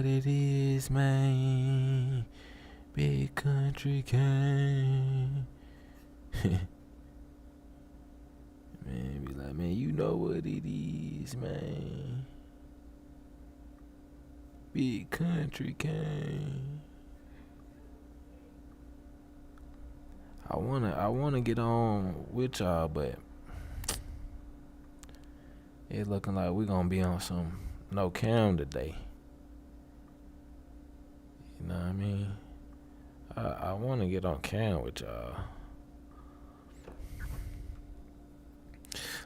what it is, man. Big country king. Man, be like, man, you know what it is, man. Big country king. I wanna get on with y'all, but it's looking like we gonna be on some no cam today. You know what I mean? I wanna get on cam with y'all,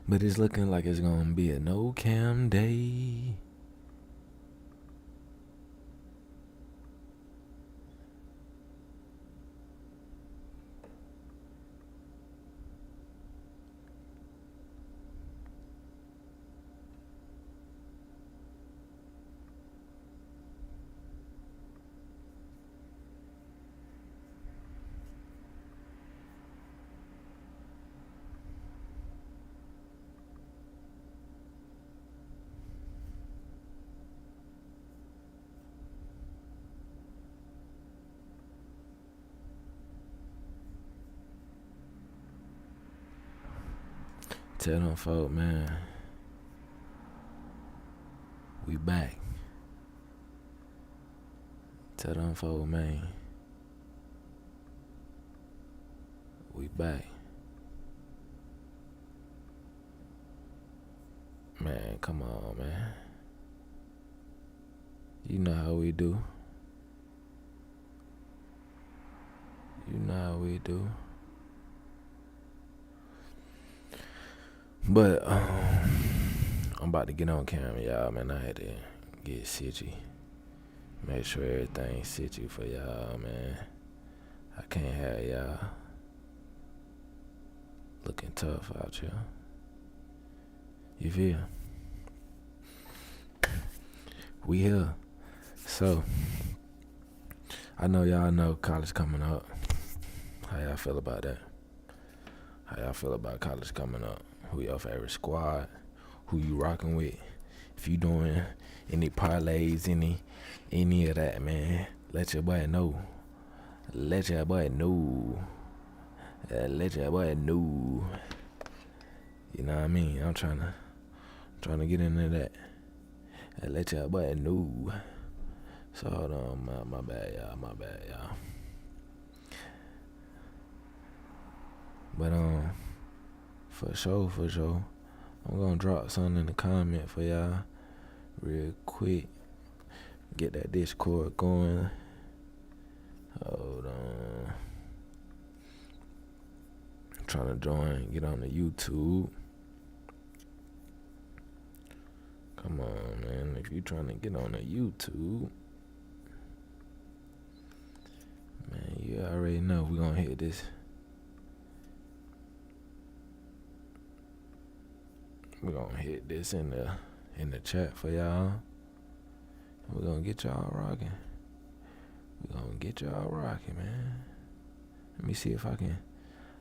but it's looking like it's gonna be a no cam day. Tell them folk, man, we back. Tell them folk, man, we back. Man, come on, man. You know how we do. You know how we do. But I'm about to get on camera, y'all, man. I had to get sitchy. Make sure everything's sitchy for y'all, man. I can't have y'all looking tough out here. You feel? We here. So, I know y'all know college coming up. How y'all feel about that? How y'all feel about college coming up? Who your favorite squad? Who you rocking with? If you doing any parlays, any of that, man, let your boy know. Let your boy know. Let your boy know. You know what I mean? I'm trying to get into that. Let your boy know. So hold on, my bad, y'all. But for sure, I'm gonna drop something in the comment for y'all real quick. Get that Discord going. Hold on. I'm trying to join, get on the YouTube. Come on, man. If you trying to get on the YouTube, man, you already know we gonna hit this. We're gonna hit this in the chat for y'all. We're gonna get y'all rocking. Man. Let me see if I can.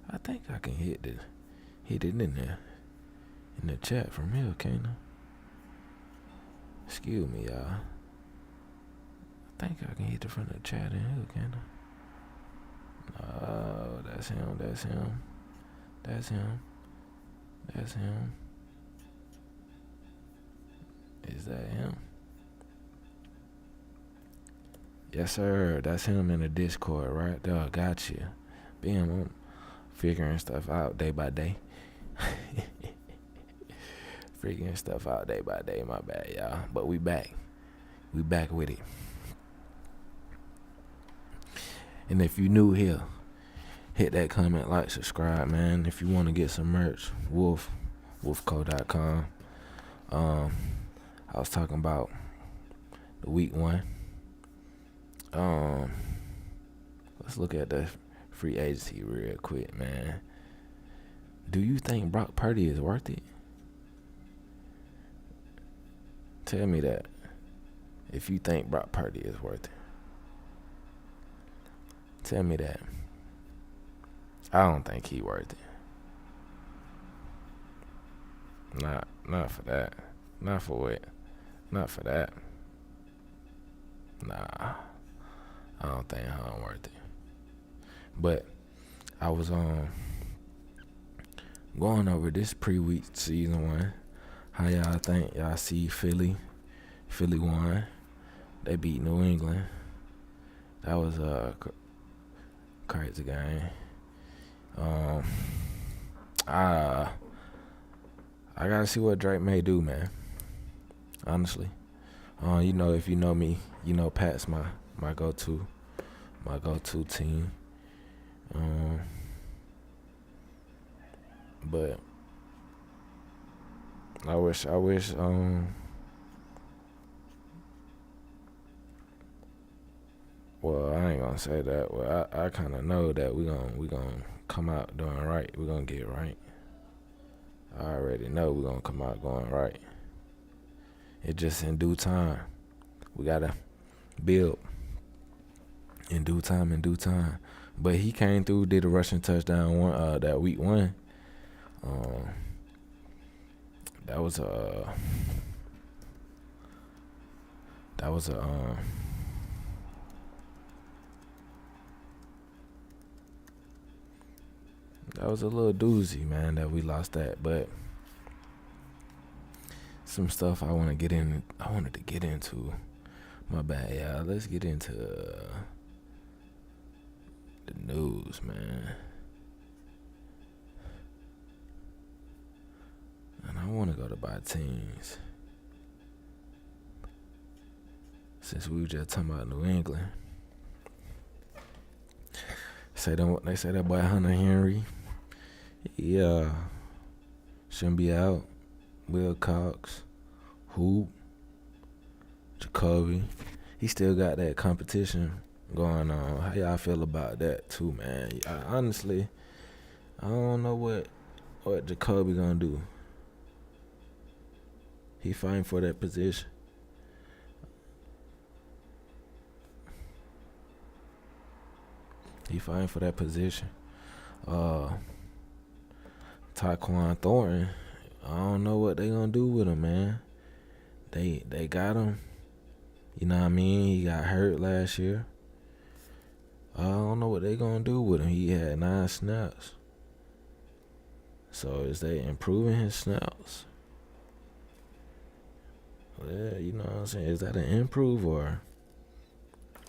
I think I can hit it in the chat from here, can't I? Excuse me, y'all. I think I can hit it from the chat in here, can't I? Oh, that's him. Is that him? Yes, sir. That's him in the Discord right there. Got you. Bam, I'm figuring stuff out day by day. My bad, y'all. But we back. We back with it. And if you new here, hit that comment, like, subscribe, man. If you want to get some merch, wolfco.com. I was talking about the week one. Let's look at the free agency real quick, man. Do you think Brock Purdy is worth it? Tell me that. If you think Brock Purdy is worth it. Tell me that. I don't think he worth it. Not for that. Not for it. Not for that. Nah, I don't think I'm worth it. But I was going over this pre-week season 1. How y'all think y'all see Philly? Philly won. They beat New England. That was a crazy game. I gotta see what Drake may do, man. Honestly, if you know me, Pat's my go-to team. But I wish. Well, I ain't gonna say that. Well, I kind of know that we gonna come out doing right. We gonna get right. I already know we gonna come out going right. It just in due time. We gotta build in due time. But he came through, did a rushing touchdown that week 1. That was a little doozy, man, that we lost that. But some stuff I wanted to get into. My bad, y'all. Let's get into the news, man. And I want to go to my teams. Since we were just talking about New England. They say that boy Hunter Henry, shouldn't be out. Will Cox, Hoop, Jacoby. He still got that competition going on. How y'all feel about that too, man? Honestly, I don't know what Jacoby gonna do. He fighting for that position. Tyquan Thornton, I don't know what they gonna do with him, man. They got him. You know what I mean? He got hurt last year. I don't know what they gonna do with him. He had 9 snaps. So is they improving his snaps? Yeah, you know what I'm saying? Is that an improve or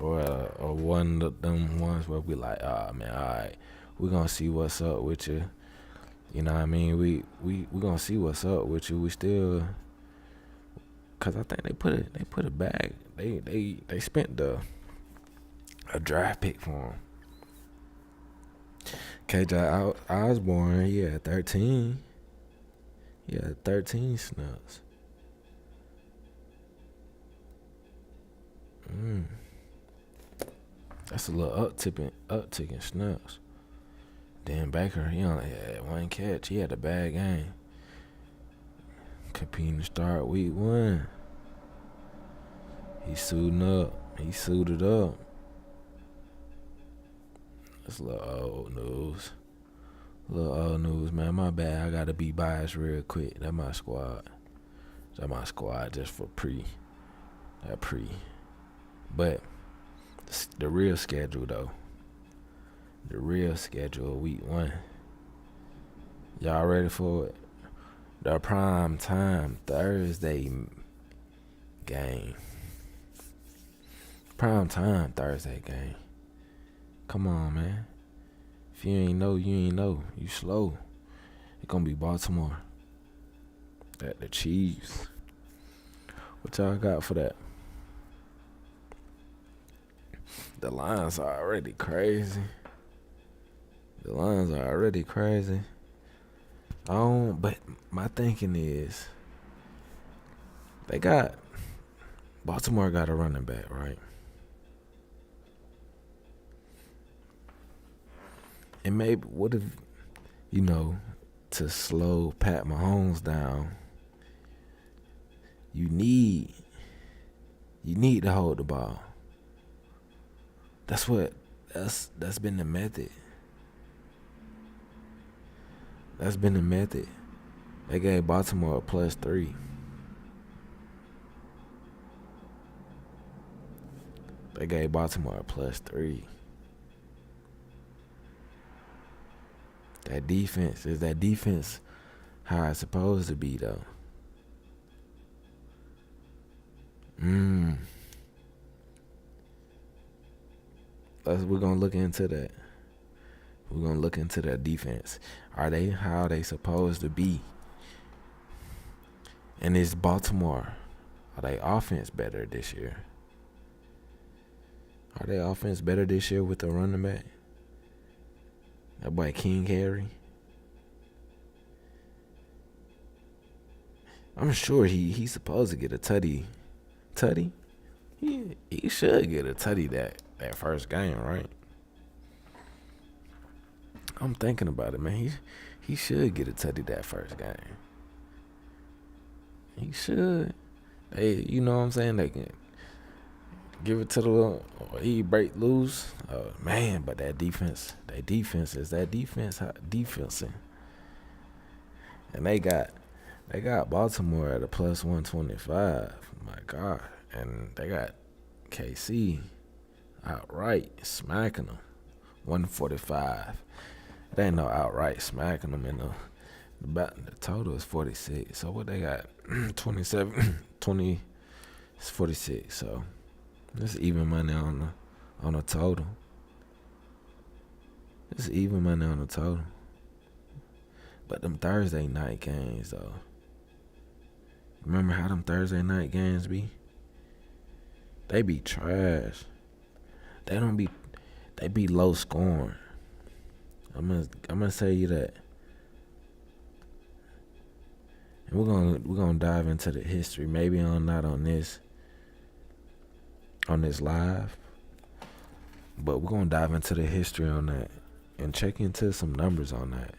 one of them ones where we like, man, all right, we gonna see what's up with you. You know what I mean? We gonna see what's up with you. We still, cause I think they put it back. They spent a draft pick for him. KJ Osborne, he had 13. He had 13 snaps. That's a little uptick in snaps. Dan Baker, he only had 1 catch. He had a bad game. Competing to start week 1. He suited up. That's a little old news, man. My bad. I gotta be biased real quick. That my squad just for pre. But the real schedule though. The real schedule, week 1. Y'all ready for it? The prime time Thursday game. Prime time Thursday game. Come on, man. If you ain't know, you ain't know. You slow. It's gonna be Baltimore. At the Chiefs. What y'all got for that? The Lions are already crazy. But my thinking is, Baltimore got a running back, right? And maybe, what if, to slow Pat Mahomes down, you need to hold the ball. That's been the method. They gave Baltimore a +3. They gave Baltimore a +3. That defense, is that defense how it's supposed to be, though? We're going to look into that. We're going to look into that defense. Are they how they supposed to be? And is Baltimore, are they offense better this year? Are they offense better this year with the running back? That boy King Harry. I'm sure he's supposed to get a tutty. Tutty? He should get a tutty that first game, right? I'm thinking about it, man. He should get a tutty that first game. He should. You know what I'm saying? They can give it to the little, or he break loose. Man, but that defense is that defense defensing. And they got Baltimore at a +125. My God. And they got KC outright smacking them. 145. They ain't no outright smacking them in the total is 46. So what they got? 27, 20, it's 46. So it's even money on the total. It's even money on the total. But them Thursday night games, though. Remember how them Thursday night games be? They be trash. They be low scoring. I'm gonna say you that. And we're gonna dive into the history. Maybe not on this live. But we're gonna dive into the history on that and check into some numbers on that.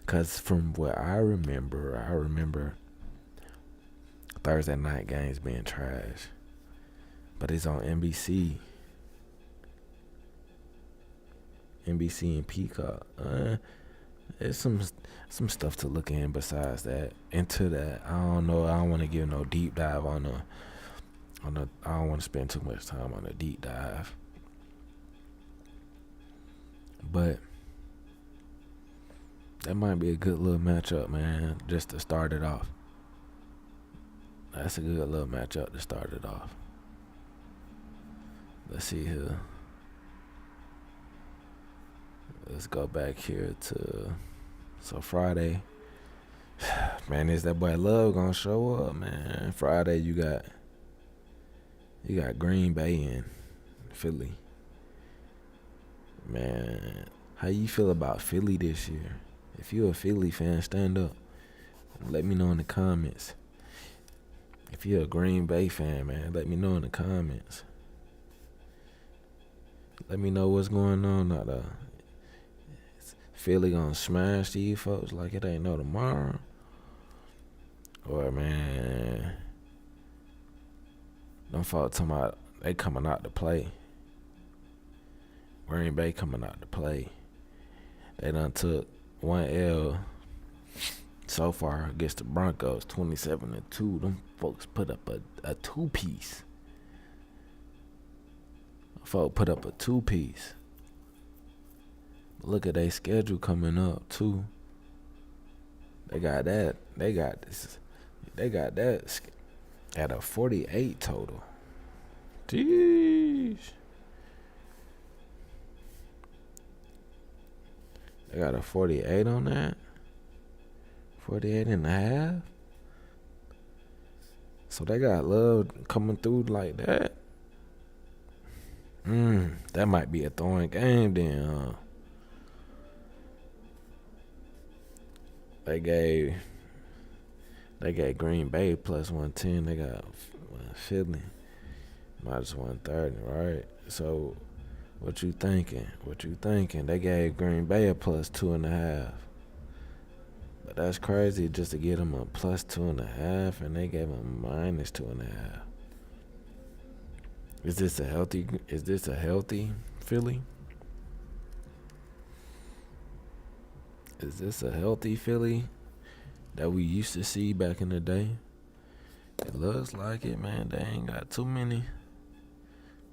Cause from what I remember Thursday night games being trash. But it's on NBC. NBC and Peacock. There's some stuff to look in besides that. Into that, I don't know. I don't want to give no deep dive on the. I don't want to spend too much time on a deep dive. But that might be a good little matchup, man. Just to start it off. That's a good little matchup to start it off. Let's see here. Let's go back here to Friday. Man, is that boy Love gonna show up, man? Friday you got Green Bay and Philly. Man, how you feel about Philly this year? If you a Philly fan, stand up. Let me know in the comments. If you're a Green Bay fan, man, let me know in the comments. Let me know what's going on out there. Philly gonna smash these folks like it ain't no tomorrow. Or, man, them folks talking about they coming out to play. Green Bay coming out to play. They done took 1 L so far against the Broncos, 27-2. Them folks put up a two-piece. Folks put up a two-piece. Look at their schedule coming up too. They got that. They got that at a 48 total. Jeez. They got a 48 on that. 48.5. So they got Love coming through like that. That might be a throwing game then. They gave Green Bay +110. They got Philly -130, right? So what you thinking? They gave Green Bay a +2.5. But that's crazy just to get them a +2.5, and they gave them -2.5. Is this a healthy Philly? Is this a healthy Philly that we used to see back in the day? It looks like it, man. They ain't got too many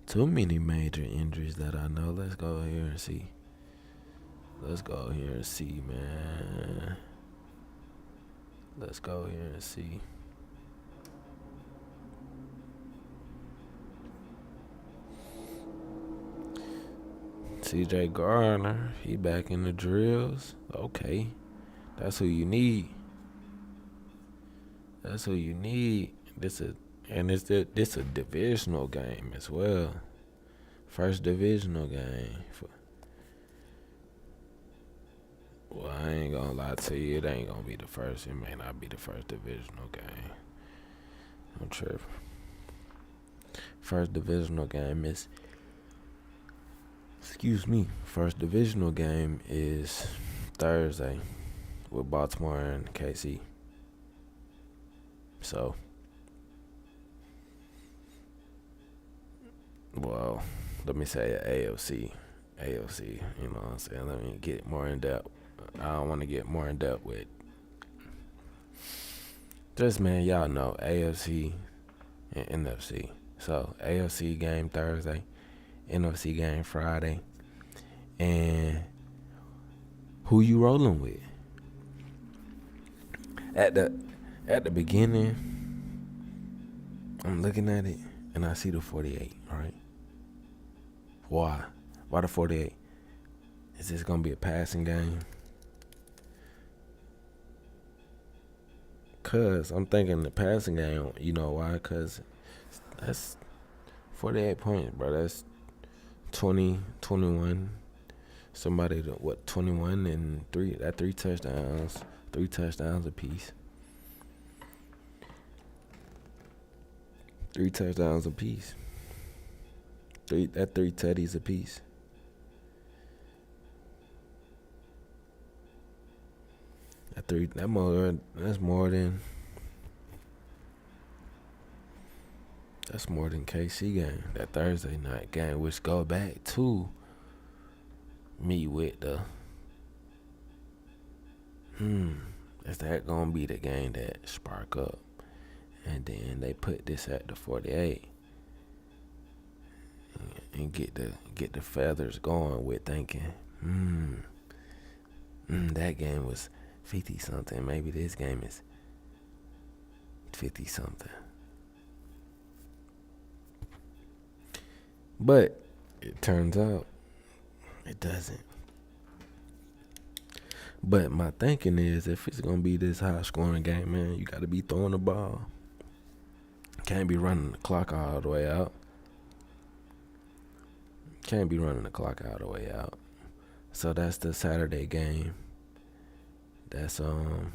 too many major injuries that I know. Let's go here and see. Let's go here and see, man. Let's go here and see. CJ Gardner, he back in the drills. Okay, that's who you need. That's who you need. This a divisional game as well. First divisional game. Well, I ain't gonna lie to you. It ain't gonna be the first. It may not be the first divisional game. I'm tripping. First divisional game is. Excuse me. First divisional game is Thursday with Baltimore and KC. So, well, let me say AFC, you know what I'm saying? Let me get more in depth. I don't want to get more in depth with. Just, man, y'all know AFC and NFC. So, AFC game Thursday, NFC game Friday. And who you rolling with? At the beginning, I'm looking at it and I see the 48, right? Why? Why the 48? Is this gonna be a passing game? Cause I'm thinking the passing game, you know why? Cause that's 48 points, bro. That's 20, 21. Somebody, 21 and 3. That 3 touchdowns. 3 touchdowns apiece. 3 touchdowns apiece. 3 tutties apiece. That's more than KC game. That Thursday night game, which go back to me with the is that gonna be the game that spark up? And then they put this at the 48 and get the feathers going with thinking, that game was 50 something. Maybe this game is 50 something. But it turns out it doesn't. But my thinking is, if it's gonna be this high scoring game, man, you gotta be throwing the ball. Can't be running the clock all the way out. So that's the Saturday game. That's going.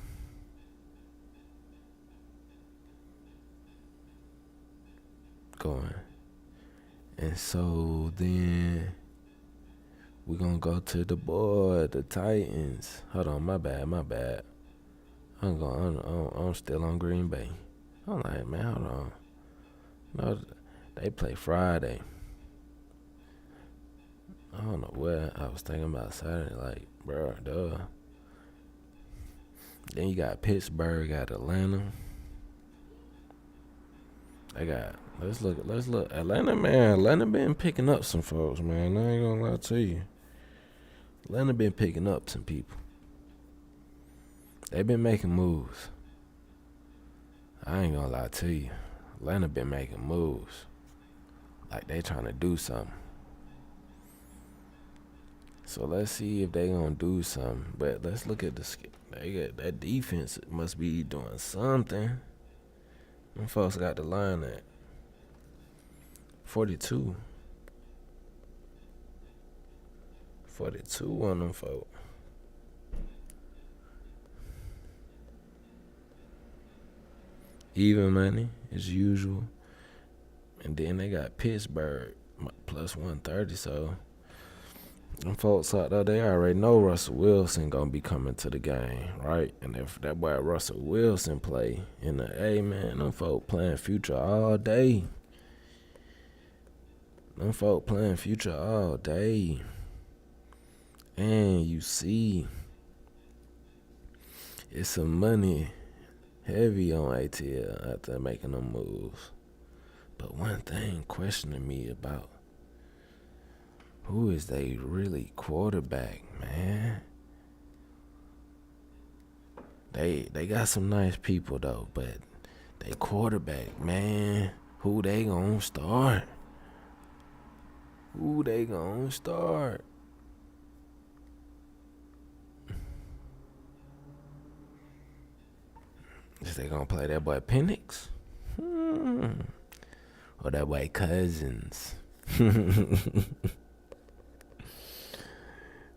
And so then we're gonna go to the Titans. Hold on, my bad. I'm still on Green Bay. I'm like, man, hold on. No, they play Friday. I don't know what I was thinking about Saturday. Like, bro, duh. Then you got Pittsburgh, got Atlanta. Let's look. Atlanta been picking up some folks, man. I ain't gonna lie to you. Atlanta been picking up some people. They been making moves. I ain't gonna lie to you. Atlanta been making moves. Like they trying to do something. So let's see if they gonna do something. But let's look at that defense must be doing something. Them folks got the line at 42. 42 on them folks. Even money as usual. And then they got Pittsburgh plus 130. So them folks out there, they already know Russell Wilson gonna be coming to the game, right? And if that boy Russell Wilson play in the A, man, them folks playing future all day. And you see, it's some money heavy on ATL after making them moves. But one thing questioning me about Who is they really quarterback, man? They got some nice people though, but they quarterback, man. Who they gonna start? Who they gonna start? Is they gonna play that boy Penix? Or that boy Cousins?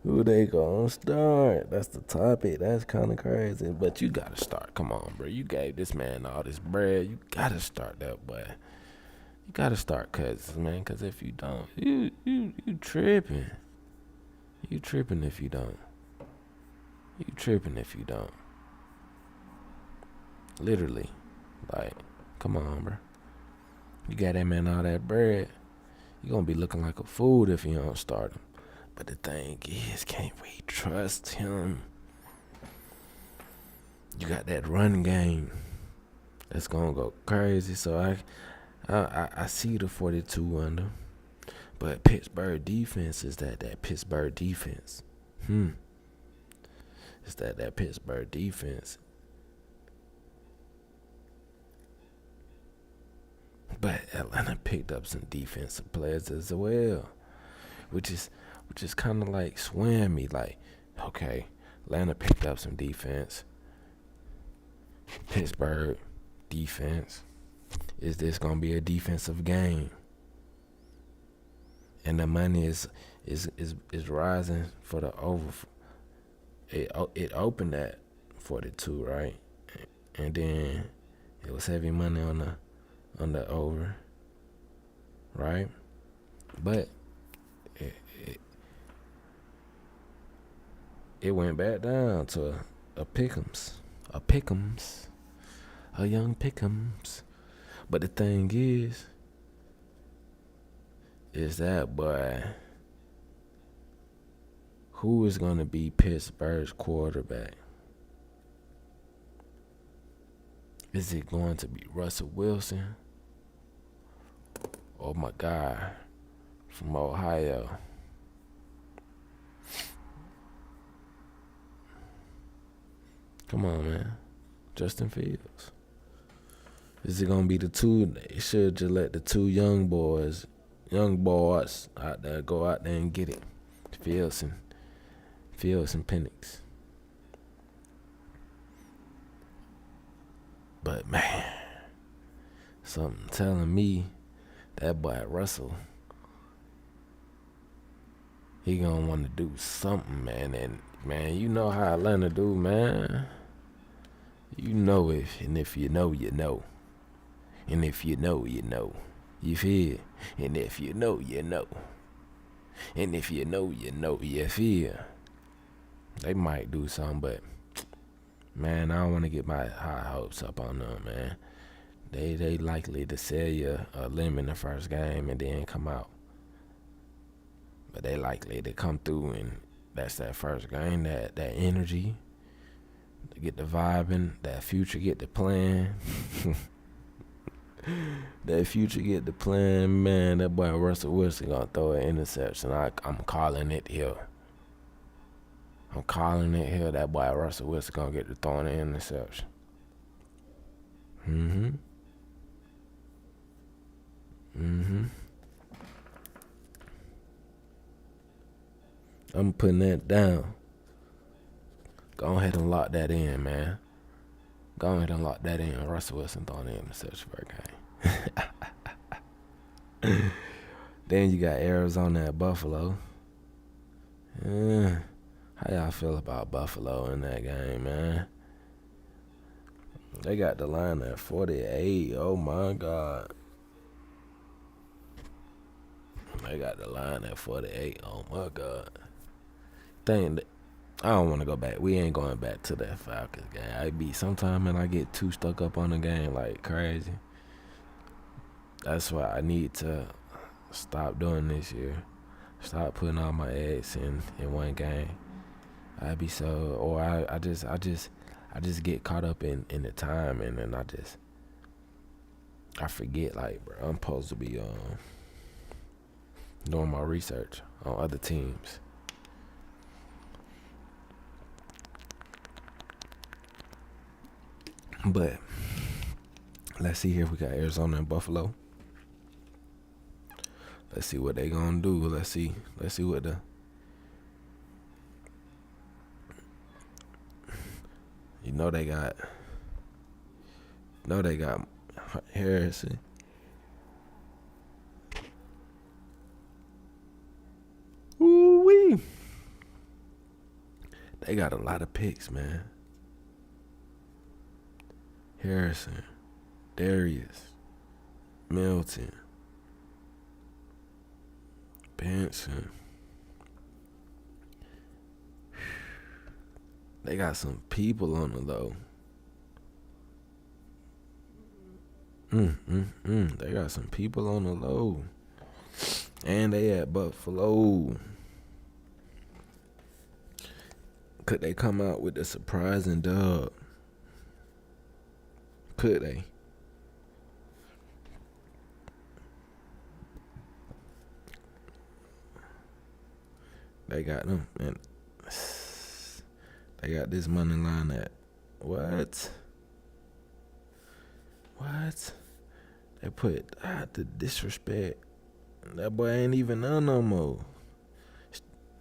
Who they gonna start? That's the topic. That's kind of crazy. But you gotta start. Come on, bro. You gave this man all this bread. You gotta start that boy. You gotta start Cousins, man. Cause if you don't, you tripping. You tripping if you don't. You tripping if you don't. Literally, like, come on, bro. You got that man all that bread. You gonna be looking like a fool if you don't start him. But the thing is, can't we trust him? You got that run game that's gonna go crazy. So I see the 42 under, but Pittsburgh defense is that Pittsburgh defense. It's that Pittsburgh defense. But Atlanta picked up some defensive players as well, which is kind of like swaying me. Like, okay, Atlanta picked up some defense. Pittsburgh defense. Is this gonna be a defensive game? And the money is rising for the over. It opened at 42, right? And then it was heavy money on the over, right? But it went back down to a pick'ems, a young pick'ems. But the thing is that, boy, who is gonna be Pittsburgh's quarterback? Is it going to be Russell Wilson? Oh my God, from Ohio. Come on, man. Justin Fields. Is it gonna be the two? They should just let the two young boys out there go out there and get it. Fields and Penix. But man, something telling me that boy Russell, he gonna want to do something, man. And man, you know how Atlanta do, man. You know if you know, you know. And if you know, you know. You feel? And if you know, you know. And if you know, you know. You feel? They might do something, but man, I don't want to get my high hopes up on them, man. They likely to sell you a limb in the first game and then come out. But they likely to come through, and that's that first game, that energy, to get the vibing, that future get the plan. That future get the plan, man. That boy Russell Wilson gonna throw an interception. I'm calling it here. That boy Russell Wilson gonna get to throwing an interception. I'm putting that down. Go ahead and lock that in, man. Go ahead and lock that in. Russell Wilson throwing an interception for a game. Then you got Arizona at Buffalo. How y'all feel about Buffalo in that game, man? They got the line at 48. Oh my God. They got the line at 48. Oh my God. I don't want to go back. We ain't going back to that Falcons game. Sometime and I get too stuck up on the game like crazy. That's why I need to stop doing this year. Stop putting all my eggs in one game. I just get caught up in the time, and then I forget, like, bro, I'm supposed to be doing my research on other teams. But let's see here. We got Arizona and Buffalo. Let's see what they gonna do. Let's see what the they got Harrison. Ooh-wee. They got a lot of picks, man. Harrison, Darius, Milton, Benson. They got some people on it though. They got some people on the low. And they at Buffalo. Could they come out with a surprising dub? Could they? They got them, and they got this money line at what? They put the disrespect. That boy ain't even on no more.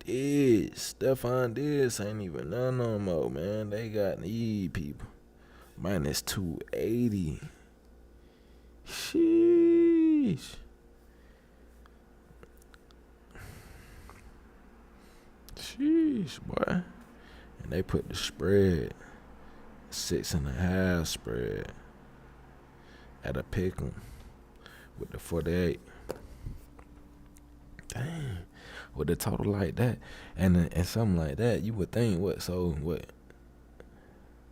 Stephon Diggs ain't even on no more, man. They got these people. Minus 280. Sheesh. Boy. And they put the spread, 6.5 spread, at a pick 'em with the 48. Dang. With a total like that and something like that, you would think what?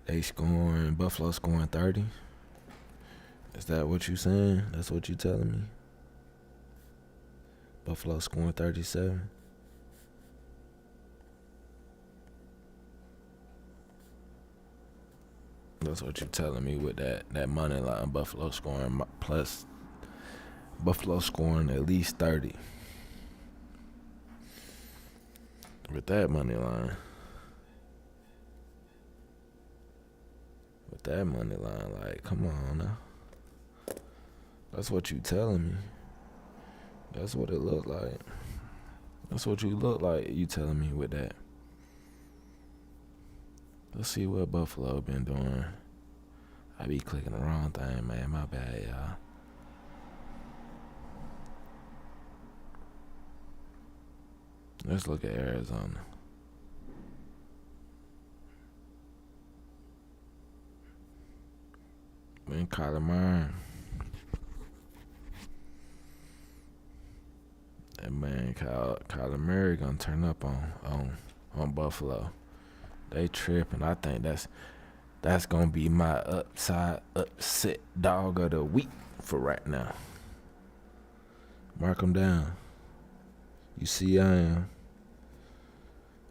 They scoring, Buffalo scoring 30? Is that what you saying? That's what you telling me? Buffalo scoring 37? That's what you telling me with that money line. Buffalo scoring plus Buffalo scoring at least 30. With that money line. Like, come on now. That's what you telling me. That's what it look like. That's what you look like, you telling me with that. Let's see what Buffalo been doing. I be clicking the wrong thing, man. My bad, y'all. Let's look at Arizona. Man, Kyler Murray. That man, Kyler Murray gonna turn up on Buffalo. They tripping. I think that's gonna be my upset dog of the week for right now. Mark them down. You see, I am.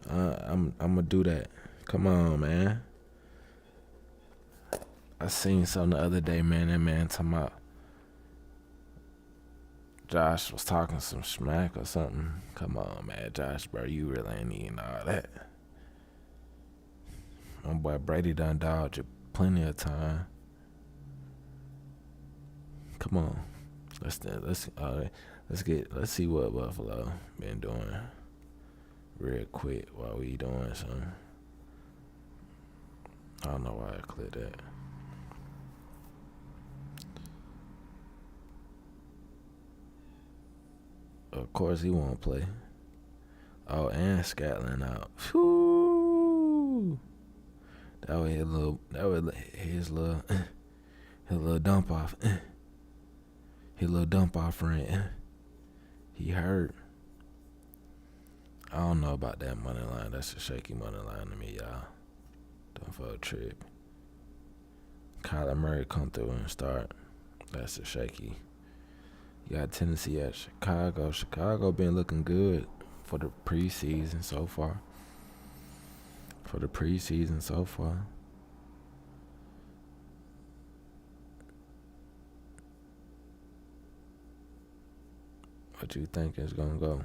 I'm gonna do that. Come on, man. I seen something the other day, man. That man talking about Josh was talking some smack or something. Come on, man, Josh, bro, you really ain't even all that. My boy Brady done dodged you plenty of time. Come on, let's see what Buffalo been doing real quick while we doing something. I don't know why I clicked that. Of course he won't play. Oh, and Scotland out. Whew. That was his little dump off. His little dump off rant. He hurt. I don't know about that money line. That's a shaky money line to me, y'all. Don't for a trip. Kyler Murray come through and start. That's a shaky. You got Tennessee at Chicago. Chicago been looking good for the preseason so far. What you think is gonna go?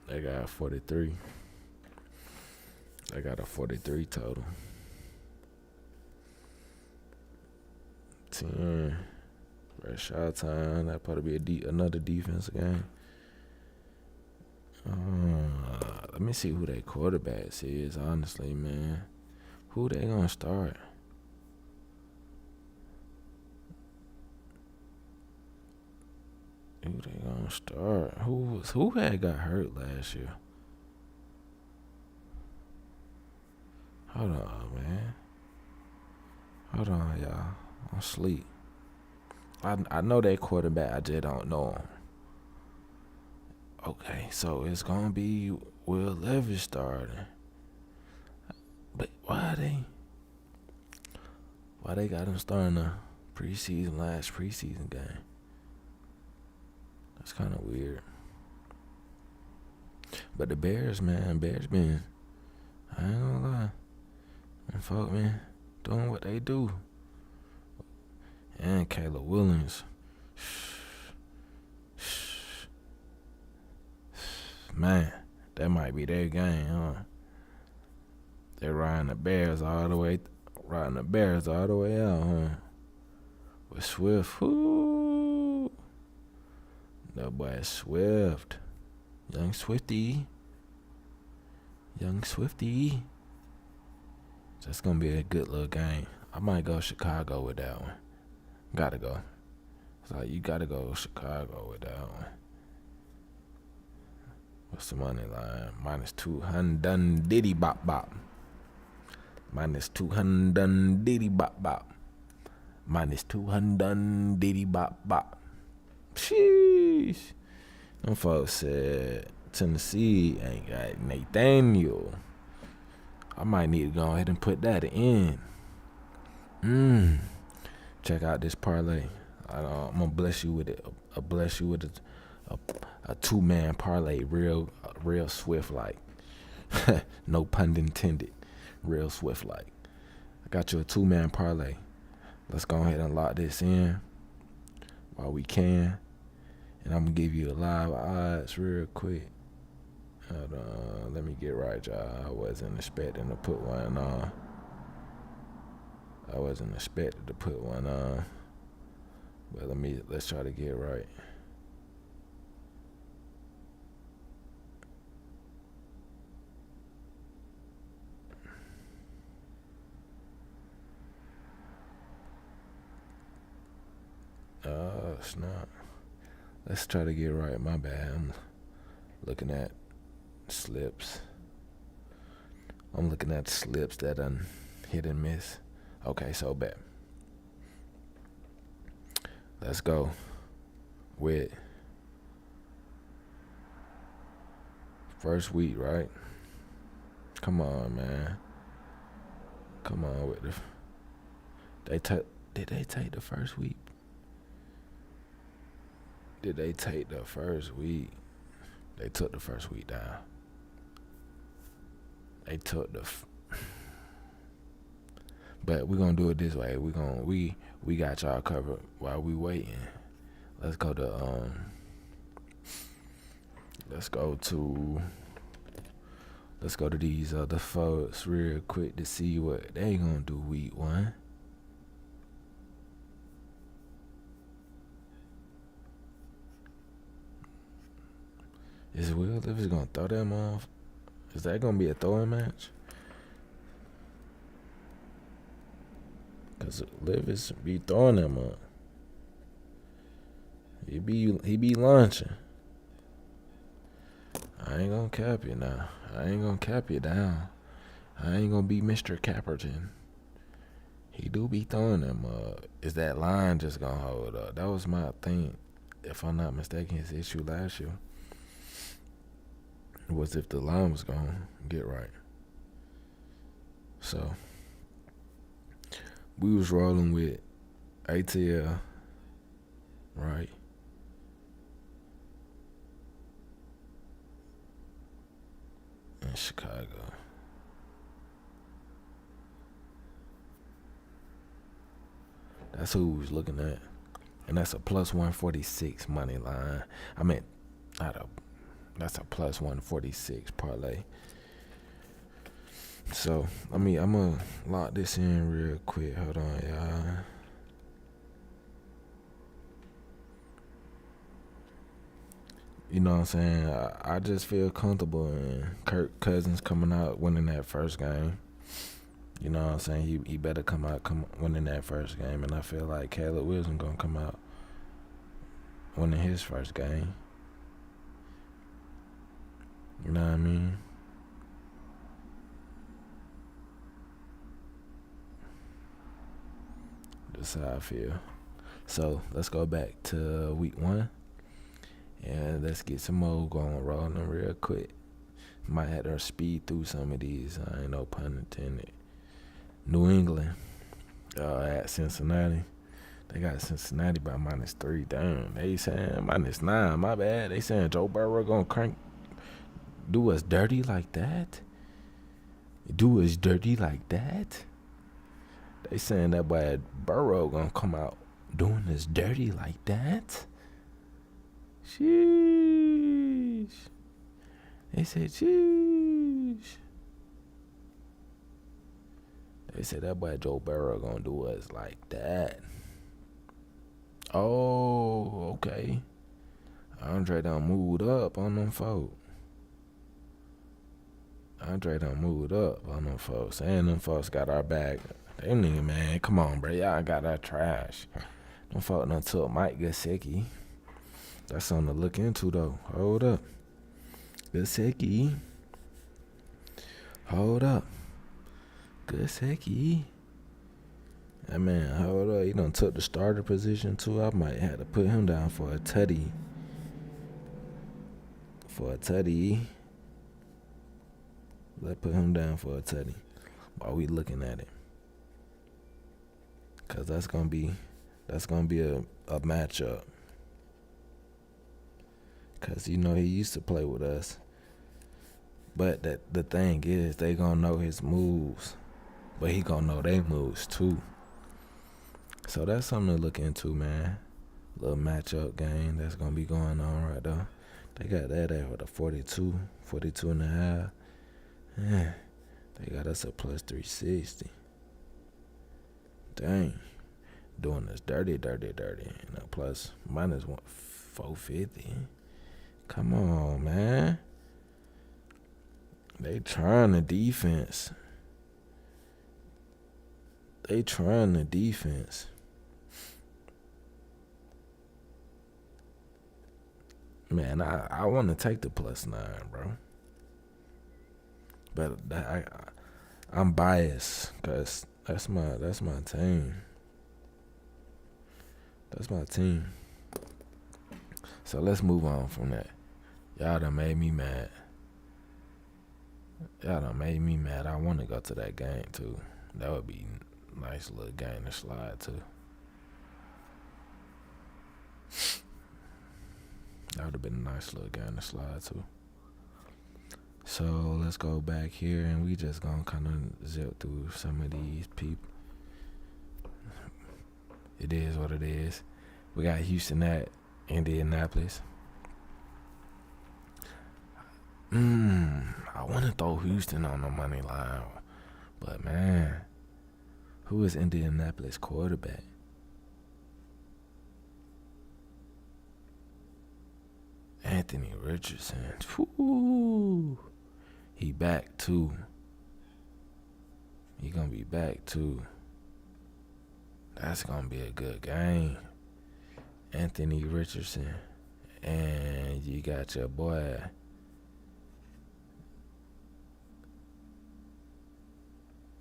They got 43. They got a 43 total. 10. Red shot time. That probably be another defense game. Let me see who their quarterbacks is. Honestly, man, who they gonna start? Who they gonna start? Who had got hurt last year? Hold on, man. Hold on, y'all. I'm asleep. I know that quarterback. I just don't know him. Okay, so it's gonna be Will Levis starting. But why they got him starting the last preseason game? That's kind of weird. But the Bears been, I ain't gonna lie, and fuck, man, doing what they do. And Caleb Williams, man, that might be their game, huh? They're riding the Bears all the way out, huh? With Swift, whoo, that boy Swift, young Swifty. That's gonna be a good little game. I might go Chicago with that one. Gotta go. It's like you gotta go Chicago with that one. What's the money line? -200 diddy bop bop. -200 diddy bop bop. -200 diddy bop bop. Sheesh. Them folks said Tennessee ain't got Nathaniel. I might need to go ahead and put that in. Check out this parlay. I'm gonna bless you with it. A 2-man parlay, real swift like. No pun intended. Real swift like. I got you a 2-man parlay. Let's go ahead and lock this in while we can. And I'm gonna give you the live odds real quick. Hold on, let me get right, y'all. I wasn't expecting to put one on. But let's try to get right. Oh, snap. Let's try to get right. My bad. I'm looking at slips. I'm looking at slips that done hit and miss. Okay, so bet. Let's go with first week, right? Come on, man. Come on with did they take the first week? Did they take the first week? They took the first week down. They took but we're gonna do it this way. We got y'all covered while we waiting. Let's go to these other folks real quick to see what they gonna do week 1. Is Will Levis gonna throw them off? Is that gonna be a throwing match? Cause Levis be throwing them up. He be launching. I ain't gonna cap you now. I ain't gonna cap you down. I ain't gonna be Mr. Capperton. He do be throwing them up. Is that line just gonna hold up? That was my thing. If I'm not mistaken, his issue last year was if the line was gonna get right. So we was rolling with ATL, right? In Chicago. That's who we was looking at. And that's a plus 146 money line. I mean, that's a plus 146 parlay. So, I'm going to lock this in real quick. Hold on, y'all. You know what I'm saying? I just feel comfortable in Kirk Cousins coming out winning that first game. You know what I'm saying? He better come winning that first game. And I feel like Caleb Wilson going to come out winning his first game. You know what I mean? That's how I feel. So, let's go back to week 1. And let's get some more rolling real quick. Might have to speed through some of these. I ain't no pun intended. New England at Cincinnati. They got Cincinnati by -3. Damn, they saying -9. My bad. They saying Joe Burrow gonna do us dirty like that? Do us dirty like that? They saying that boy Burrow gonna come out doing us dirty like that? Sheesh. They said sheesh. They said that boy Joe Burrow gonna do us like that. Oh, okay. Andre done moved up on them folks. And them folks got our back. Them nigga, man, come on, bro. Y'all got our trash. Them folks done took Mike Gesicki. That's something to look into, though. Hold up. Gesicki. Hold up. Gesicki. That man, hold up. He done took the starter position, too. I might have to put him down for a tutty. Let's put him down for a tutty while we looking at it. Because that's going to be a matchup. Because, you know, he used to play with us. But the thing is, they going to know his moves. But he going to know their moves, too. So that's something to look into, man. Little matchup game that's going to be going on right there. They got that at with a 42 and a half. Yeah, they got us a plus 360. Dang. Doing this dirty. You know, plus minus 450. Come on, man. They trying the defense. Man, I want to take the +9, bro. But I'm biased because that's my team. That's my team. So let's move on from that. Y'all done made me mad. I want to go to that game, too. That would be a nice little game to slide to. That would have been a nice little game to slide to. So let's go back here and we just gonna kind of zip through some of these people. It is what it is. We got Houston at Indianapolis. I want to throw Houston on the money line. But, man, who is Indianapolis quarterback? Anthony Richardson. Woo. He back, too. He going to be back, too. That's going to be a good game. Anthony Richardson. And you got your boy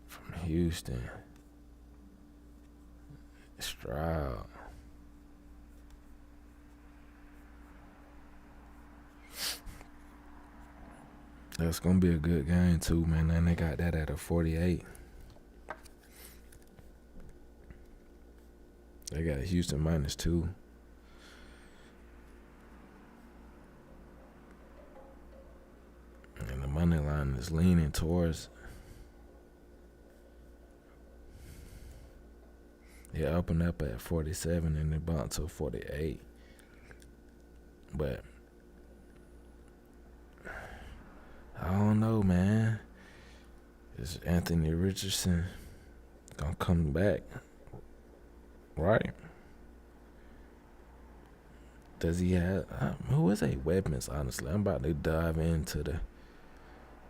from Houston, Stroud. That's going to be a good game, too, man. And they got that at a 48. They got Houston -2. And the money line is leaning towards It opened up at 47 and it bumped to 48. But I don't know, man. Is Anthony Richardson gonna come back? Right? Does he have who is their weapons, honestly? I'm about to dive into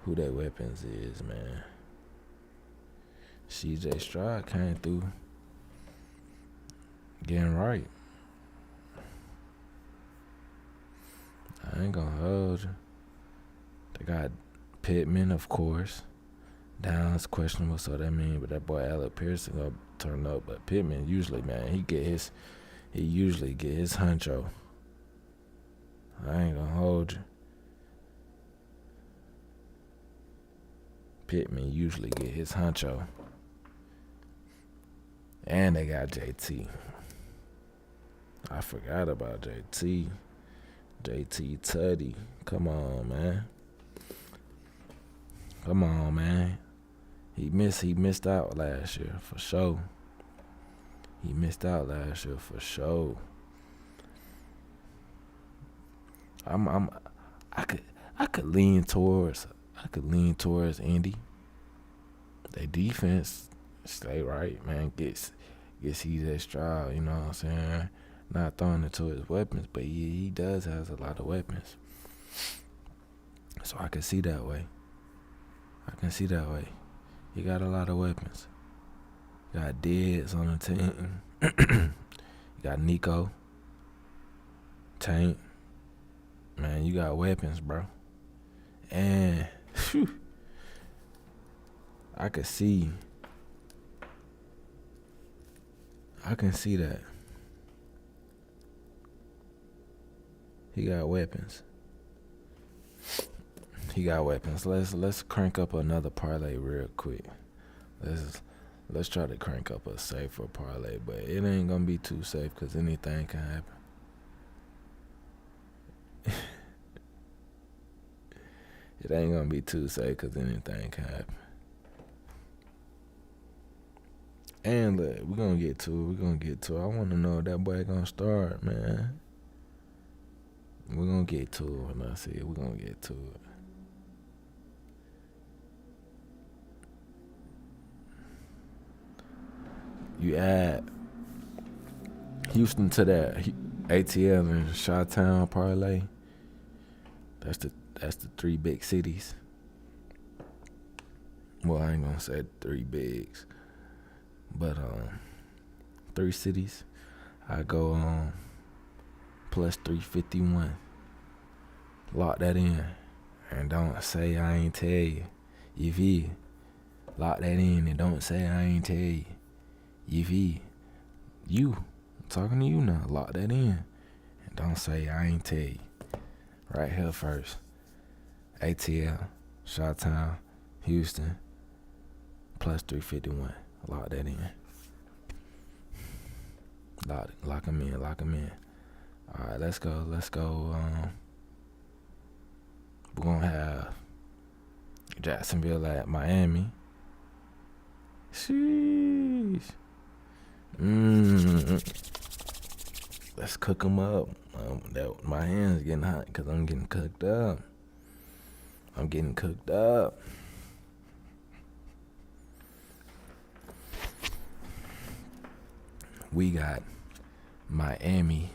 who their weapons is, man. CJ Stroud came through getting right. I ain't gonna hold you. They got Pittman, of course. Downs questionable, so that mean, but that boy Alec Pearson gonna turn up. But Pittman usually, man, he usually get his honcho. I ain't gonna hold you. Pittman usually get his honcho. And they got JT. I forgot about JT. JT Tutty. Come on, man. Come on, man. He missed out last year for sure. He missed out last year for sure. I could lean towards Indy. They defense stay right, man. Gets CJ Stroud, you know what I'm saying? Not throwing into his weapons, but he does has a lot of weapons. So I can see that way. He got a lot of weapons. Got Deads on the team. You got Nico. Tank. Man, you got weapons, bro. And I can see that. He got weapons. Let's crank up another parlay real quick. Let's try to crank up a safer parlay, but it ain't gonna be too safe because anything can happen. It ain't gonna be too safe because anything can happen. And look, we're gonna get to it. I want to know if that boy gonna start, man. We're gonna get to it when I see it. We're gonna get to it. You add Houston to that ATL and Chi-Town parlay. That's the three big cities. Well, I ain't gonna say three bigs, but three cities. I go plus 351. Lock that in, and don't say I ain't tell you. You feel? Lock that in and don't say I ain't tell you. You feel? I'm talking to you now. Lock that in, and don't say I ain't tell you. Right here first. ATL, Chi-Town, Houston, plus 351. Lock that in. Lock them in. All right, let's go. We're going to have Jacksonville at Miami. Sheesh. Let's cook them up. My hands getting hot because I'm getting cooked up. We got Miami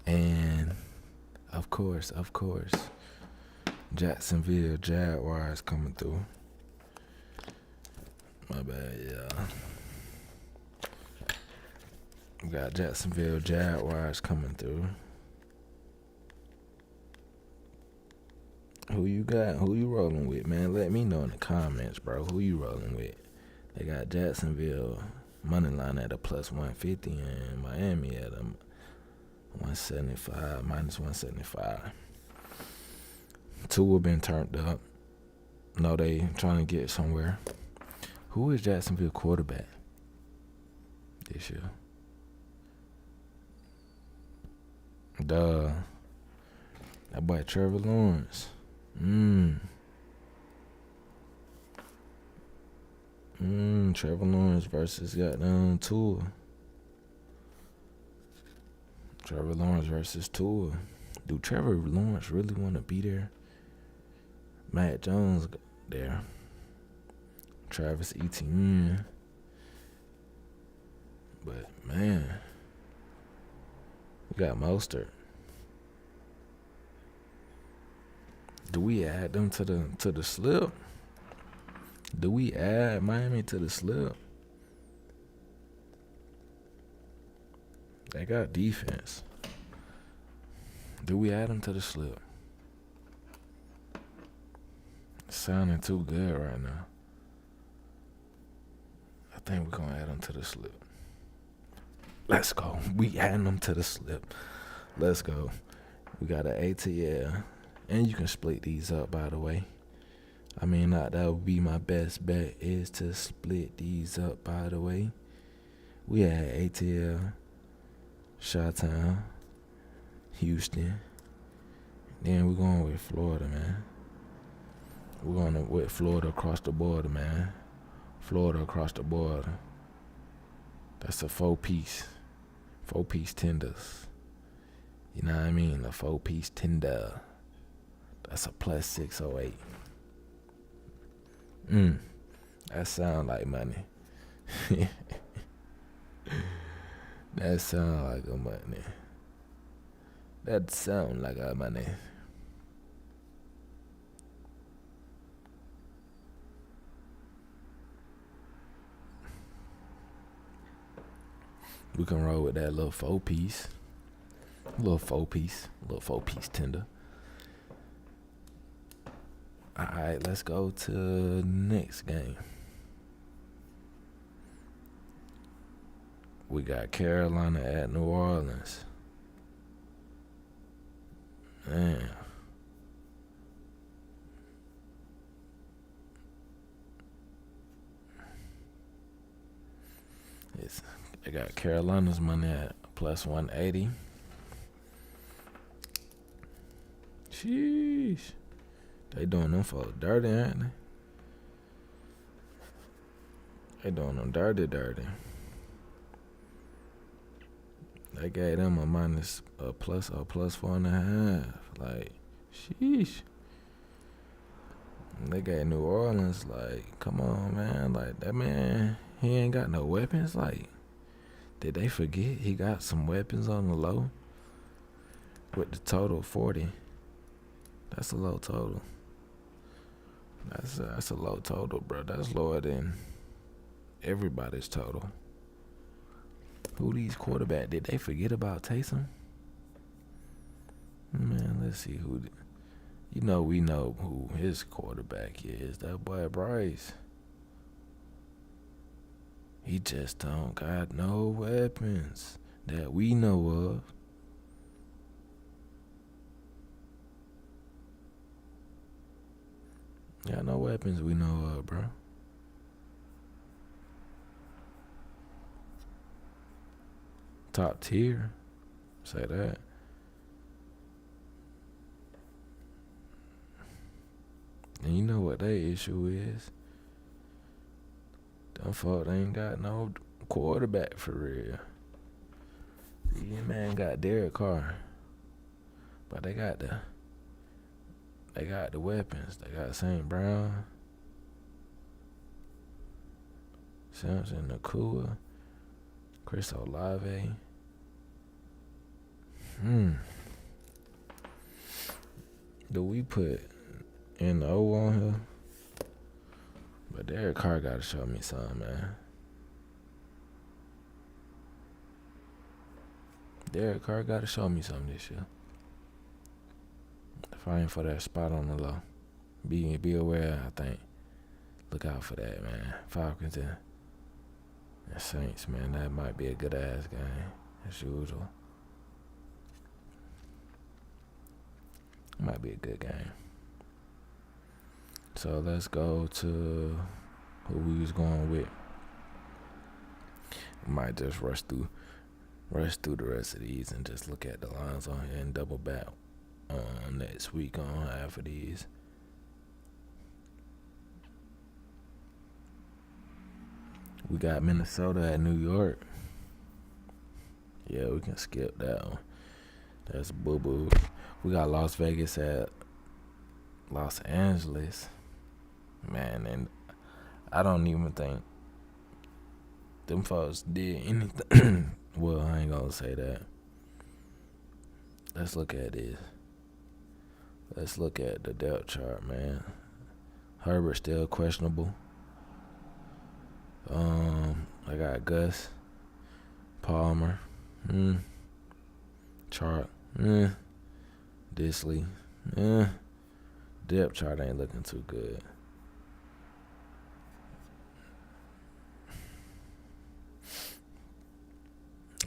and of course Jacksonville Jaguars coming through. My bad, y'all. We got Jacksonville Jaguars coming through. Who you got? Who you rolling with, man? Let me know in the comments, bro. Who you rolling with? They got Jacksonville money line at a plus 150 and Miami at a 175, minus 175. Two have been turned up. No, they trying to get somewhere. Who is Jacksonville quarterback this year? That boy Trevor Lawrence. Trevor Lawrence versus goddamn Tua. Trevor Lawrence versus Tua. Do Trevor Lawrence really want to be there? Matt Jones there. Travis Etienne. But man, we got Mostert. Do we add them to the slip? Do we add Miami to the slip? They got defense. Do we add them to the slip? It's sounding too good right now. I think we're gonna add them to the slip. Let's go. We adding them to the slip. Let's go. We got an ATL. And you can split these up, by the way. I mean, that would be my best bet, is to split these up, by the way. We had ATL, Chi-Town, Houston. Then we're going with Florida, man. We're going with Florida across the border, man. Florida across the border. That's a 4-piece. 4-piece tenders. You know what I mean? A 4-piece tender. That's a plus 608. That sound like money. That sound like a money. That sound like a money. We can roll with that little 4-piece. Little 4-piece tender. Alright, let's go to the next game. We got Carolina at New Orleans. Man. I got Carolina's money at plus 180. Sheesh. They doing them for dirty, ain't they? They doing them dirty. They gave them a plus 4.5. Like, sheesh. They gave New Orleans, like, come on, man. Like, that man, he ain't got no weapons. Like, did they forget he got some weapons on the low? With the total 40. That's a low total. That's a low total, bro. That's lower than everybody's total. Who these quarterback? Did they forget about Taysom? Man, let's see who. We know who his quarterback is. That boy Bryce. He just don't got no weapons that we know of. Got no weapons we know of, bro. Top tier. Say that. And you know what their issue is? Them folk ain't got no quarterback for real. Yeah, man got Derek Carr. But they got the weapons. They got St. Brown, Samson Nakua, Chris Olave. Do we put N.O. on here? But Derek Carr got to show me something, man. Derek Carr got to show me something this year. Fighting for that spot on the low. Be aware, I think. Look out for that, man. Falcons and Saints, man. That might be a good ass game, as usual. Might be a good game. So let's go to who we was going with. Might just rush through the rest of these and just look at the lines on here and double back next week on half of these. We got Minnesota at New York. Yeah, we can skip that one. That's boo-boo. We got Las Vegas at Los Angeles. Man, and I don't even think them folks did anything. Well, I ain't gonna say that. Let's look at this. Let's look at the depth chart, man. Herbert still questionable. I got Gus, Palmer, Chart, Disley, depth chart ain't looking too good.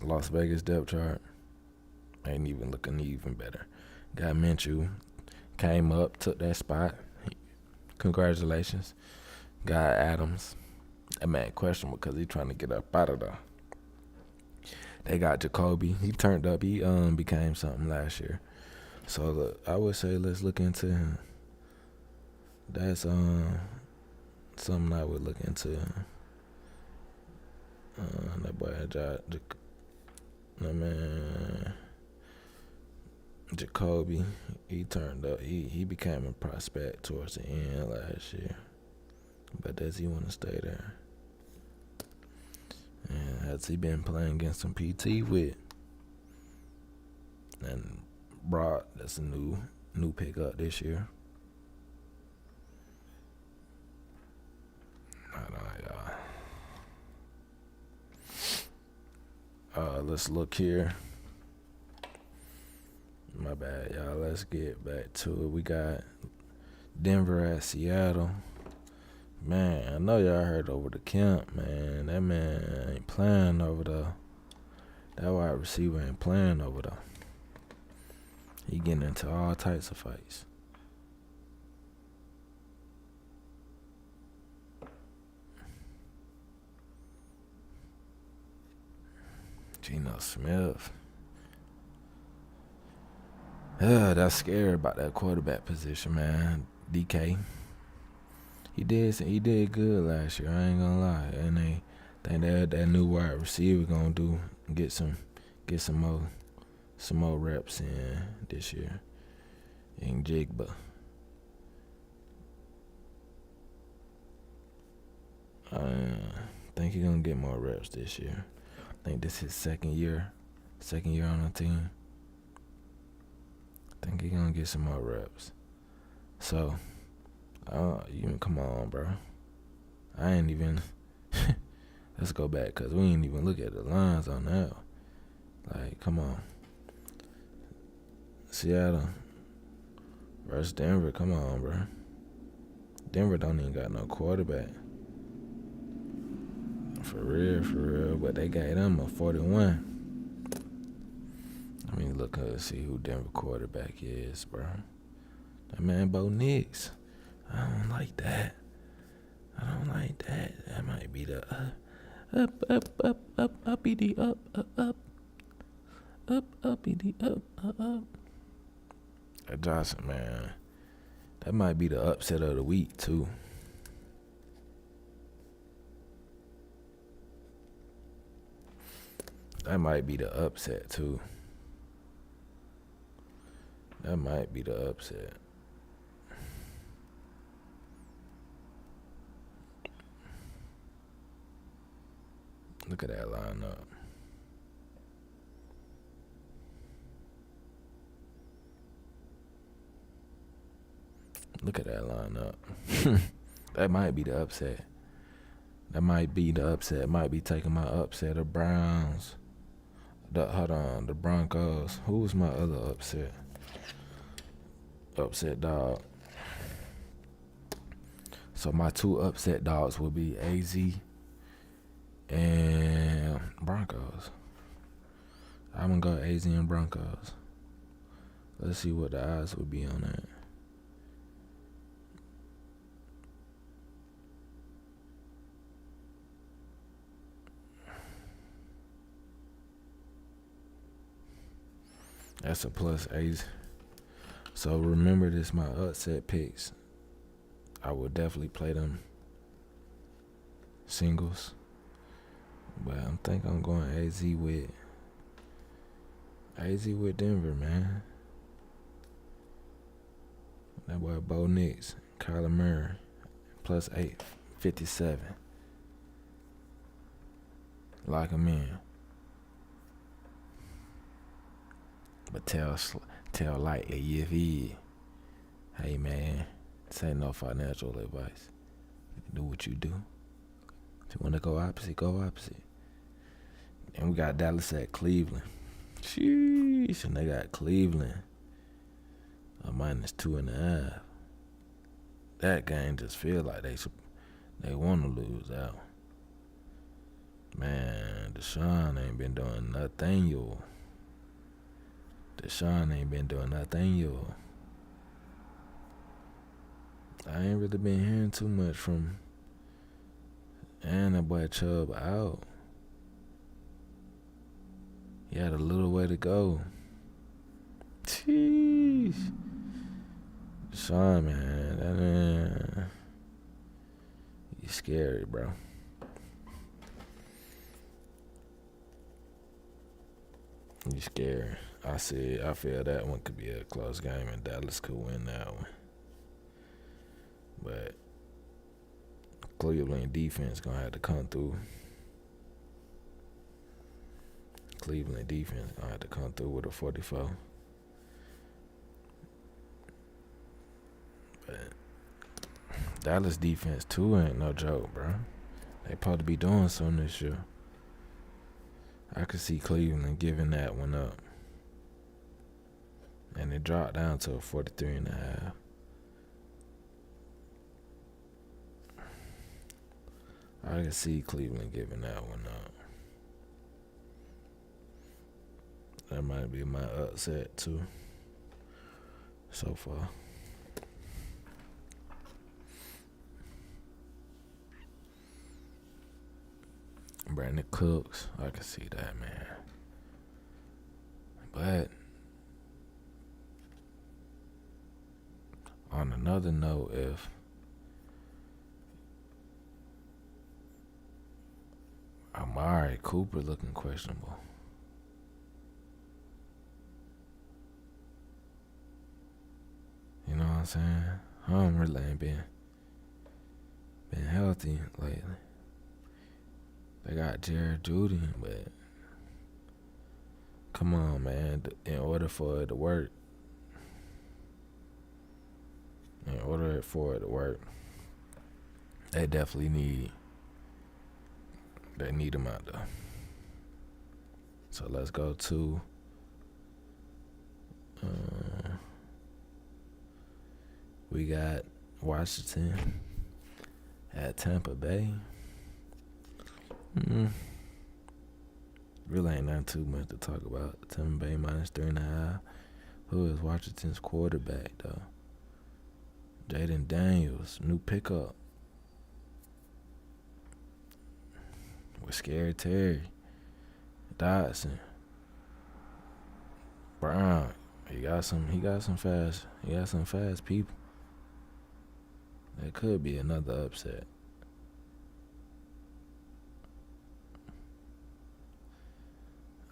Las Vegas depth chart ain't even looking even better. Got Minshew, came up, took that spot. Congratulations. Got Adams. That man questionable because he trying to get up out of there. They got Jacoby. He turned up. He became something last year. So look, I would say let's look into him. That's something I would look into. That boy Jacoby. He turned up. He became a prospect towards the end last year. But does he want to stay there? And has he been playing against some PT with? And Brock, that's a new pickup this year. Let's look here. My bad, y'all. Let's get back to it. We got Denver at Seattle. Man, I know y'all heard over the camp, man. That man ain't playing over there. That wide receiver ain't playing over there. He getting into all types of fights. Geno Smith. That's scary about that quarterback position, man. DK. He did good last year. I ain't gonna lie, and they think that new wide receiver gonna get some more reps in this year. In Jigba. I think he's gonna get more reps this year. I think this is his second year on the team. I think he's gonna get some more reps. So, you come on, bro. I ain't even. Let's go back because we ain't even look at the lines on that. Like, come on. Seattle versus Denver. Come on, bro. Denver don't even got no quarterback. For real. But they got them a 41. I mean, look, let's see who Denver quarterback is, bro. That man Bo Nix. I don't like that. That might be the up. That Johnson, man. That might be the upset of the week, too. That might be the upset, too. That might be the upset. Look at that lineup. Look at that lineup. That might be the upset. Might be taking my upset of Browns. The Broncos. Who was my other upset? Upset dog. So my two upset dogs would be AZ and Broncos. I'm gonna go AZ and Broncos. Let's see what the odds would be on that. That's a plus AZ. So remember this, my upset picks. I will definitely play them singles. But I think I'm going AZ with Denver, man. That boy Bo Nix, Kyler Murray, plus 857. Lock him in. But tell Light if he, hey man, this ain't no financial advice. Do what you do. If you want to go opposite, go opposite. And we got Dallas at Cleveland. Sheesh, and they got Cleveland a -2.5. That game just feel like they want to lose out. Man, Deshaun ain't been doing nothing, yo. I ain't really been hearing too much from. And that boy Chubb out. He had a little way to go. Jeez. Deshaun, man, that man, he's scary, bro. He's scary. I feel that one could be a close game and Dallas could win that one. But Cleveland defense gonna have to come through. With a 44. But Dallas defense too ain't no joke, bro. They supposed to be doing something this year. I could see Cleveland giving that one up. And it dropped down to a 43.5. I could see Cleveland giving that one up. That might be my upset too. So far. Brandon Cooks, I can see that, man. But on another note, if Amari Cooper looking questionable. You know what I'm saying? Home really ain't been healthy lately. They got Jared Judy, but come on, man. In order for it to work, they definitely need him out there. So let's go to we got Washington at Tampa Bay. Really ain't nothing too much to talk about. Tampa Bay -3.5. Who is Washington's quarterback, though? Jaden Daniels, new pickup. With Scary Terry. Dodson. Brown. He got some fast people. That could be another upset.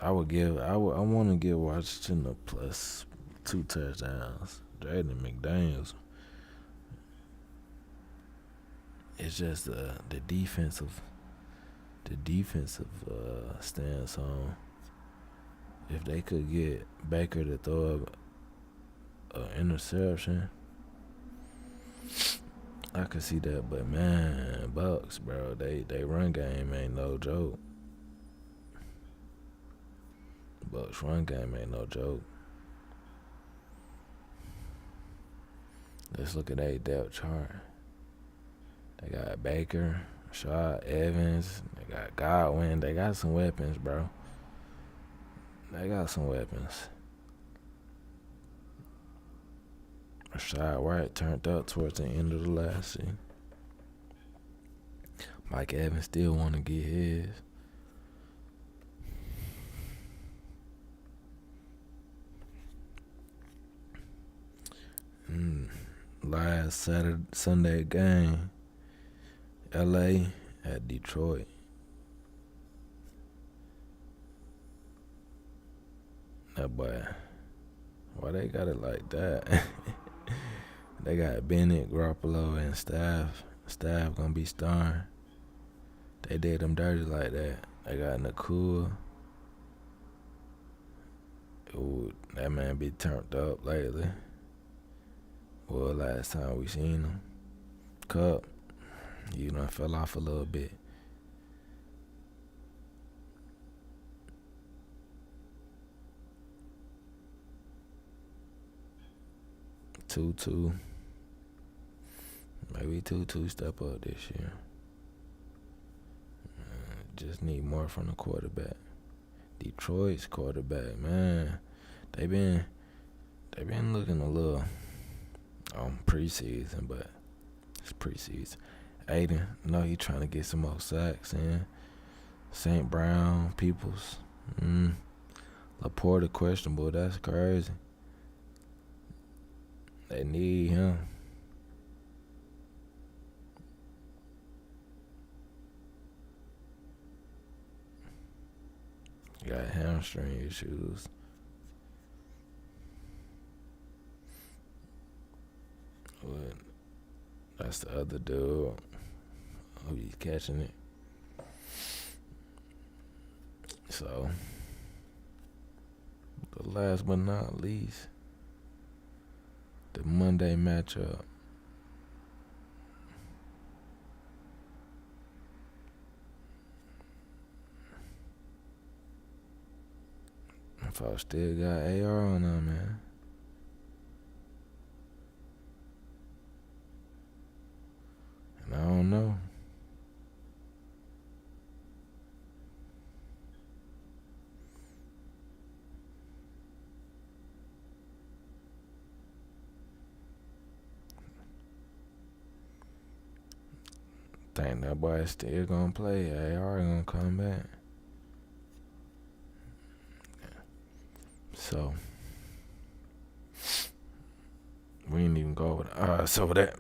I want to give Washington a +2 touchdowns. Jaden McDaniels. It's just the defensive stance on. If they could get Baker to throw an interception, I could see that. But man, Bucks, bro, they run game ain't no joke. Bucks run game ain't no joke. Let's look at their depth chart. They got Baker, Shaw, Evans. They got Godwin. They got some weapons, bro. Rashad White turned up towards the end of the last season. Mike Evans still want to get his. Last Sunday game, LA at Detroit. That boy. Why they got it like that? They got Bennett, Garoppolo, and Staff. Staff gonna be starring. They did them dirty like that. They got Nakua. Ooh, that man be turned up lately. Well, last time we seen him. Cup, you done fell off a little bit. Tutu. Maybe Tutu step up this year. Just need more from the quarterback. Detroit's quarterback, man. They been looking a little preseason, but it's preseason. Aiden, he trying to get some more sacks in. St. Brown, Peoples. Laporta questionable. That's crazy. They need him. Got hamstring issues. But that's the other dude. Who he's catching it. So, the last but not least, the Monday matchup. If I still got AR on them, man. And I don't know. Think that boy still gonna play. AR gonna come back. So we ain't even go with so that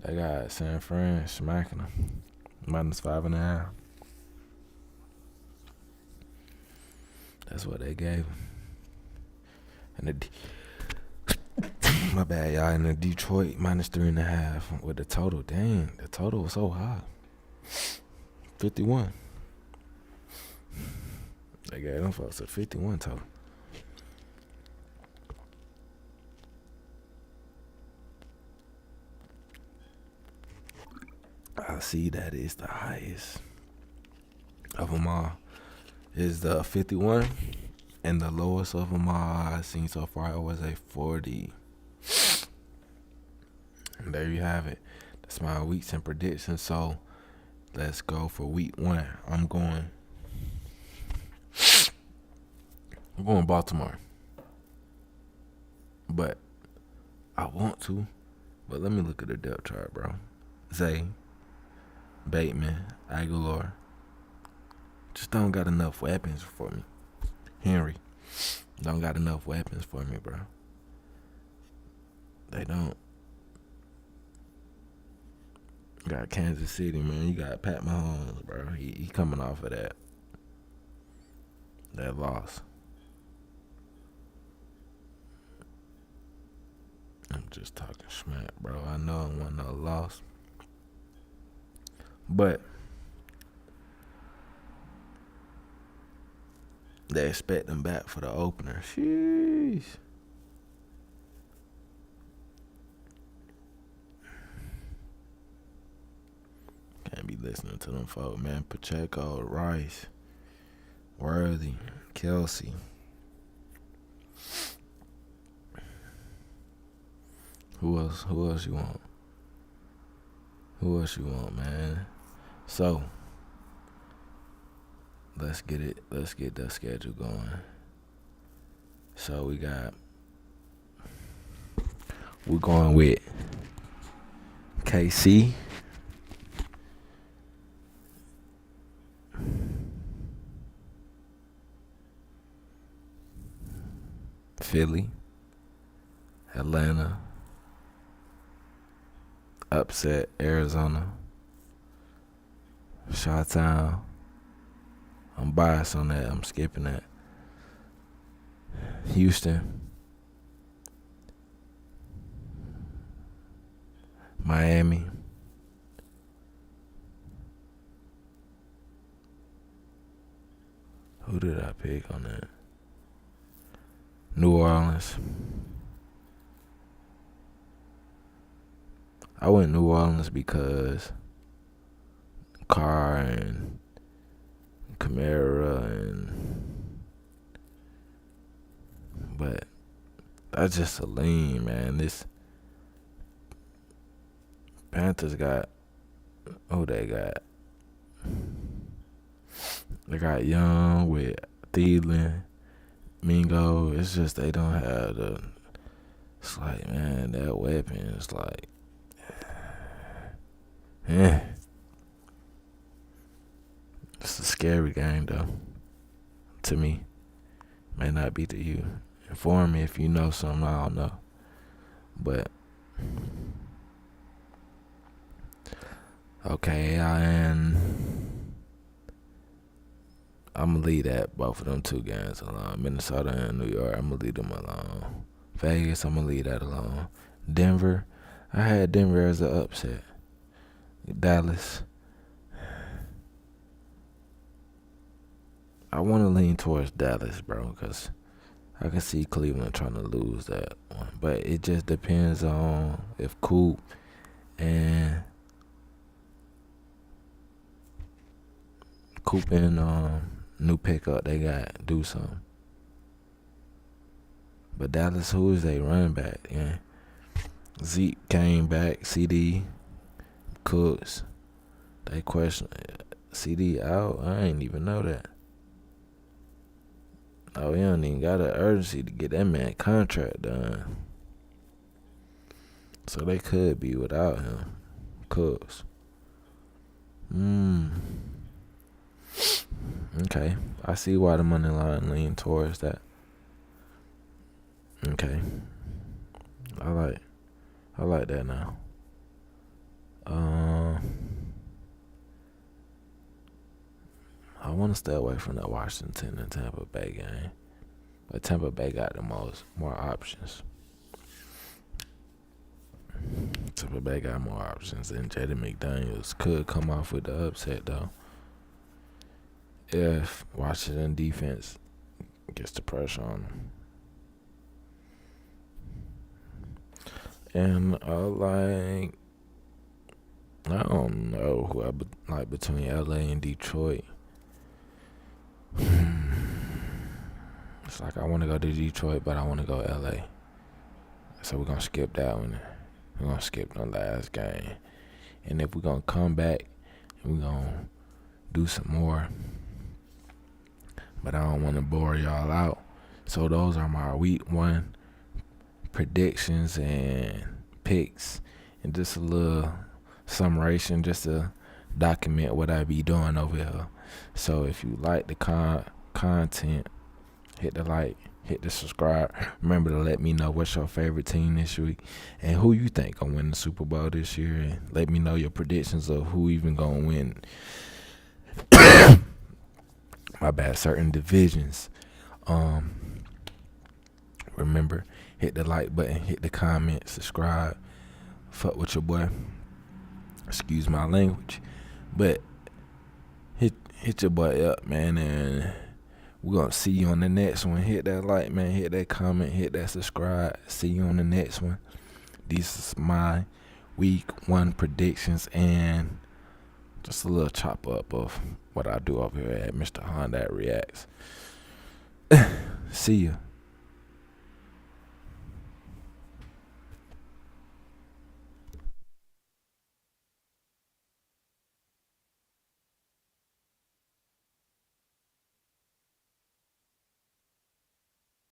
they got San Fran smacking them. -5.5. That's what they gave him. And my bad, y'all. In the Detroit -3.5 with the total. Dang, the total was so high. 51. They gave them folks a 51 total. I see that is the highest of them all. Is the 51, and the lowest of them all I've seen so far was a 40. And there you have it. That's my weeks and predictions. So let's go for week 1. I'm going Baltimore. But I want to. But let me look at the depth chart, bro. Zay, Bateman, Aguilar. Just don't got enough weapons for me. Henry. Don't got enough weapons for me, bro. They don't. Got Kansas City, man. You got Pat Mahomes, bro. He coming off of that loss. I'm just talking smack, bro. I know I want no loss. But they expect them back for the opener. Sheesh. Can't be listening to them folk, man. Pacheco, Rice, Worthy, Kelsey. Who else you want? Who else you want, man? So, let's get the schedule going. So we're going with KC, Philly, Atlanta, upset Arizona, Chi-Town. I'm biased on that. I'm skipping that. Houston, Miami, who did I pick on that? New Orleans. I went New Orleans because Carr and Kamara but that's just a lean, man. This Panthers got they got Young with Thielen, Mingo. It's just they don't have it's like, man, that weapon is like it's a scary game though. To me. May not be to you. Inform me if you know something I don't know. But okay, and I'm gonna leave that both of them two games alone. Minnesota and New York, I'm gonna leave them alone. Vegas, I'm gonna leave that alone. Denver, I had Denver as an upset. Dallas, I want to lean towards Dallas, bro, because I can see Cleveland trying to lose that one. But it just depends on if Coop and new pickup they got do something. But Dallas, who is they running back? Yeah. Zeke came back. CD, Cooks. They question CD out. I ain't even know that. Oh, he don't even got an urgency to get that man contract done. So they could be without him. Cooks. Okay. I see why the money line lean towards that. Okay. I like that now. I want to stay away from that Washington and Tampa Bay game. But Tampa Bay got the more options. Tampa Bay got more options, and Jaden McDaniels could come off with the upset, though. If Washington defense gets the pressure on them. And I don't know who I like between LA and Detroit. It's like I want to go to Detroit, but I want to go LA. So we're going to skip that one. We're going to skip the last game. And if we're going to come back, we're going to do some more. But I don't want to bore y'all out. So those are my week 1 predictions and picks. And just a little summation just to document what I be doing over here. So if you like the content, hit the like, hit the subscribe. Remember to let me know what's your favorite team this week and who you think gonna win the Super Bowl this year. And let me know your predictions of who even gonna win. My bad, certain divisions. Remember, hit the like button, hit the comment, subscribe. Fuck with your boy. Excuse my language, but hit your boy up, man, and we're gonna see you on the next one. Hit that like, man, hit that comment, hit that subscribe. See you on the next one. This is my week 1 predictions and just a little chop up of what I do over here at Mr. Honda Reacts. See ya.